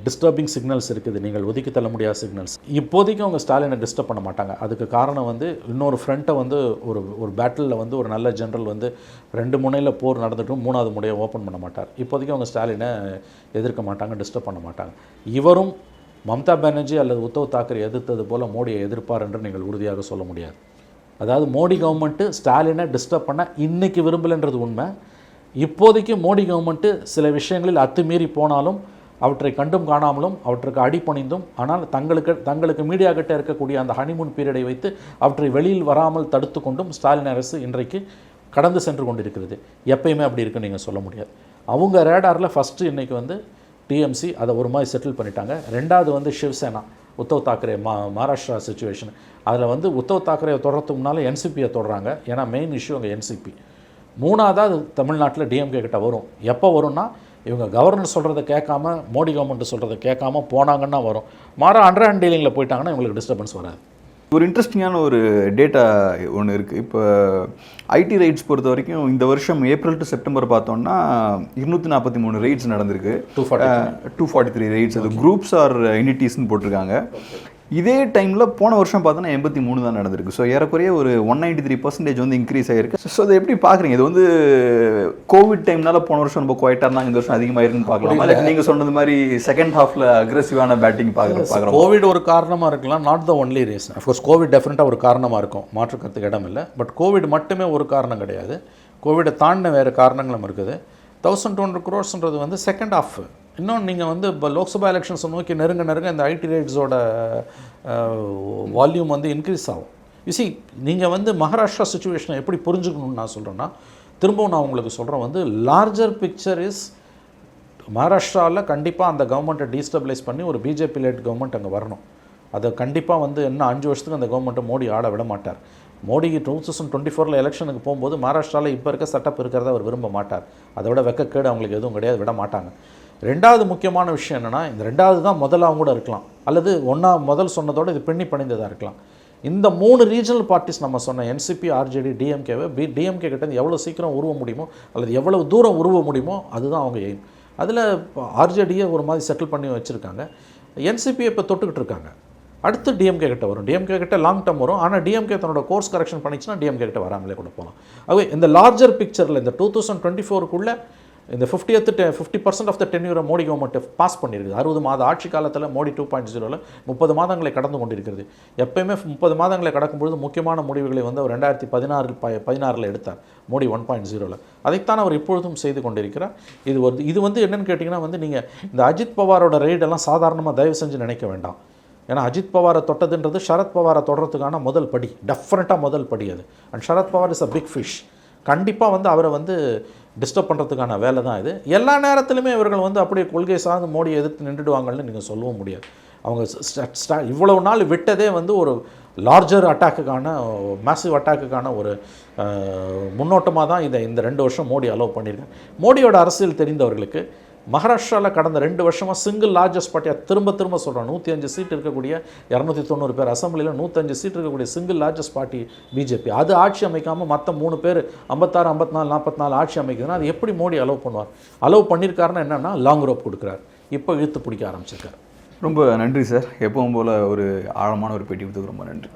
டிஸ்டர்பிங் சிக்னல்ஸ் இருக்குது, நீங்கள் ஒதுக்கி தள்ள முடியாத சிக்னல்ஸ். இப்போதைக்கு அவங்க ஸ்டாலினை டிஸ்டர்ப் பண்ண மாட்டாங்க. அதுக்கு காரணம் வந்து இன்னொரு ஃப்ரண்ட்டை வந்து ஒரு பேட்டிலில் வந்து ஒரு நல்ல ஜென்ரல் வந்து 2 முனையில் போர் நடந்துட்டும் 3வது முனையை ஓப்பன் பண்ண மாட்டார். இப்போதைக்கு அவங்க ஸ்டாலினை எதிர்க்க மாட்டாங்க, டிஸ்டர்ப் பண்ண மாட்டாங்க. இவரும் மம்தா பானர்ஜி அல்லது உத்தவ் தாக்கரே எதிர்த்தது போல் மோடியை எதிர்ப்பார் என்று நீங்கள் உறுதியாக சொல்ல முடியாது. அதாவது மோடி கவர்மெண்ட்டு ஸ்டாலினை டிஸ்டர்ப் பண்ண இன்றைக்கி விரும்பலைன்றது உண்மை. இப்போதைக்கு மோடி கவர்மெண்ட்டு சில விஷயங்களில் அத்துமீறி போனாலும், அவற்றை கண்டும் காணாமலும், அவற்றுக்கு அடிபணிந்தும், ஆனால் தங்களுக்கு மீடியா கிட்ட இருக்கக்கூடிய அந்த ஹனிமூன் பீரியடை வைத்து அவற்றை வெளியில் வராமல் தடுத்து கொண்டும் ஸ்டாலின் அரசு இன்றைக்கு கடந்து சென்று கொண்டிருக்கிறது. எப்பயுமே அப்படி இருக்குன்னு நீங்கள் சொல்ல முடியாது. அவங்க ரேடாரில் ஃபஸ்ட்டு இன்றைக்கி வந்து டிஎம்சி அதை ஒரு மாதிரி செட்டில் பண்ணிட்டாங்க. 2வது வந்து சிவசேனா, உத்தவ் தாக்கரே மகாராஷ்டிரா சுச்சுவேஷன். அதில் வந்து உத்தவ் தாக்கரே தொடர்றதுக்கு முன்னால் என்சிபியை தொடர்றாங்க. ஏன்னா மெயின் இஷ்யூ அங்கே என்சிபி. 3வது தமிழ்நாட்டில் டிஎம்கே கிட்ட வரும். எப்போ வரும்னா, இவங்க கவர்னர் சொல்கிறத கேட்காம, மோடி கவர்மெண்ட் சொல்கிறத கேட்காம போனாங்கன்னா வரும். மாறா அண்டர் டீலிங்கில் போயிட்டாங்கன்னா இவங்களுக்கு டிஸ்டர்பன்ஸ் வராது. ஒரு இன்ட்ரெஸ்டிங்கான ஒரு டேட்டா ஒன்று இருக்குது. இப்போ ஐடி ரைட்ஸ் பொறுத்த வரைக்கும் இந்த வருஷம் ஏப்ரல் டு செப்டம்பர் பார்த்தோம்னா 243 ரைட்ஸ் நடந்திருக்கு. 243 ரைட்ஸ். அது குரூப்ஸ் ஆர் யூனிட்டிஸ்ன்னு போட்டிருக்காங்க. இதே டைமில் போன வருஷம் பார்த்தோன்னா 83 தான் நடந்திருக்கு. ஸோ ஏறக்குறைய ஒரு 193% வந்து இன்க்ரீஸ் ஆகிருக்கு. ஸோ அதை எப்படி பார்க்குறீங்க? இது வந்து கோவிட் டைம்னால போன வருஷம் ரொம்ப குவைட்டாக இருந்தாங்க, இந்த வருஷம் அதிகமாக இருக்குன்னு பார்க்கலாம். இல்லை நீங்கள் சொன்னது மாதிரி செகண்ட் ஹாஃபில் அக்ரெசிவான பேட்டிங் பார்க்குறோம். கோவிட் ஒரு காரணமாக இருக்கலாம், not the only reason. Of course Covid டெஃபினட்டாக ஒரு காரணமாக இருக்கும், மாற்றுக்கிறதுக்கு இடம் இல்லை. பட் கோவிட் மட்டுமே ஒரு காரணம் கிடையாது. கோவிடை தாண்டின வேறு காரணங்களும் இருக்குது. 1200 crores வந்து செகண்ட் ஹாஃப். இன்னொன்று நீங்கள் வந்து இப்போ லோக்சபா எலெக்ஷன்ஸை நோக்கி நெருங்க இந்த ஐடி ரைட்ஸோட வால்யூம் வந்து இன்க்ரீஸ் ஆகும். யூசி, நீங்கள் வந்து மகாராஷ்டிரா சுச்சுவேஷனை எப்படி புரிஞ்சுக்கணும்னு நான் சொல்கிறேன்னா, திரும்பவும் நான் உங்களுக்கு சொல்கிறேன் வந்து லார்ஜர் பிக்சர் இஸ் மகாராஷ்டிராவில் கண்டிப்பாக அந்த கவர்மெண்ட்டை டீஸ்டபிளைஸ் பண்ணி ஒரு பிஜேபி லேட் கவர்மெண்ட் அங்கே வரணும். அதை கண்டிப்பாக வந்து இன்னும் 5 வருஷத்துக்கு அந்த கவர்மெண்ட்டை மோடி ஆட விட மாட்டார். மோடிக்கு 2024 எலெக்ஷனுக்கு போகும்போது மகாராஷ்டிராவில் இப்போ இருக்க செட்டப் இருக்கிறத அவர் விரும்ப மாட்டார். அதை விட வெக்கக்கேடு அவங்களுக்கு எதுவும் கிடையாது, விட மாட்டாங்க. 2வது முக்கியமான விஷயம் என்னென்னா, இந்த 2வது தான் முதலாகவும் கூட இருக்கலாம், அல்லது முதல் சொன்னதோடு இது பின்னி பணிந்ததாக இருக்கலாம். இந்த 3 ரீஜனல் பார்ட்டிஸ் நம்ம சொன்ன என்சிபி, ஆர்ஜேடி, டிஎம்கேவை டிஎம்கே கிட்ட எவ்வளோ சீக்கிரம் உருவ முடியுமோ அல்லது எவ்வளவு தூரம் உருவ முடியுமோ அதுதான் அவங்க எய்ம். அதில் ஆர்ஜேடியை ஒரு மாதிரி செட்டில் பண்ணி வச்சுருக்காங்க. என்சிபியை இப்போ தொட்டுக்கிட்டு இருக்காங்க. அடுத்து டிஎம்கே கிட்ட வரும். டிஎம்கே கிட்ட லாங் டேர்ம் வரும். ஆனால் டிஎம்கே தன்னோட கோர்ஸ் கரெக்ஷன் பண்ணிச்சுன்னா டிஎம்கே கிட்ட வராமலே கூட போகலாம். ஆகவே இந்த லார்ஜர் பிக்சரில் இந்த 2024க்குள்ளே இந்த 50% ஆஃப் த டென்யூரை மோடி கவர்மெண்ட் பாஸ் பண்ணியிருக்குது. 60 மாத ஆட்சி காலத்தில் மோடி 2.0ல் 30 மாதங்களை கடந்து கொண்டிருக்கிறது. எப்பயுமே 30 மாதங்களை கடக்கும்பொழுது முக்கியமான முடிவுகளை வந்து அவர் 2016 எடுத்தார் மோடி 1.0ல். அதைத்தான் அவர் இப்பொழுதும் செய்து கொண்டிருக்கிறார். இது வந்து என்னென்னு கேட்டிங்கன்னா வந்து, நீங்கள் இந்த அஜித் பவாரோட ரெய்டெல்லாம் சாதாரணமாக தயவு செஞ்சு நினைக்க வேண்டாம். ஏன்னா அஜித் பவாரை தொட்டதுன்றது சரத் பவாரை தொடர்றதுக்கான முதல் படி, டெஃபினட்டாக முதல் படி அது. And Sharad Pawar is a big fish. கண்டிப்பாக வந்து அவரை வந்து டிஸ்டர்ப் பண்ணுறதுக்கான வேலை தான் இது. எல்லா நேரத்திலுமே இவர்கள் வந்து அப்படியே கொள்கை சார்ந்து மோடியை எதிர்த்து நின்றுடுவாங்கன்னு நீங்கள் சொல்லவும் முடியாது. அவங்க இவ்வளவு நாள் விட்டதே வந்து ஒரு லார்ஜர் அட்டாக்குக்கான, மேசிவ் அட்டாக்குக்கான ஒரு முன்னோட்டமாக தான் இந்த 2 வருஷம் மோடி அலோவ் பண்ணியிருக்காங்க. மோடியோட அரசியல் தெரிந்தவர்களுக்கு மகாராஷ்டிராவில் கடந்த 2 வருஷமாக சிங்கிள் லார்ஜஸ்ட் பார்ட்டியாக திரும்ப சொல்கிறோம். 105 சீட் இருக்கக்கூடிய 290 பேர் அசம்பிளியில் 105 சீட் இருக்கக்கூடிய சிங்கிள் லார்ஜஸ்ட் பார்ட்டி பிஜேபி. அது ஆட்சி அமைக்காமல் மற்ற 3 பேர் 56, 54, 44 ஆட்சி அமைக்குதுன்னா அது எப்படி மோடி அலோவ் பண்ணுவார்? அலோவ் பண்ணியிருக்காருன்னா என்னென்னா லாங் ரோப் கொடுக்குறாரு. இப்போ இழுத்து பிடிக்க ஆரம்பிச்சிருக்காரு. ரொம்ப நன்றி சார். எப்பவும் போல் ஒரு ஆழமான ஒரு பேட்டி கொடுத்து ரொம்ப நன்றி.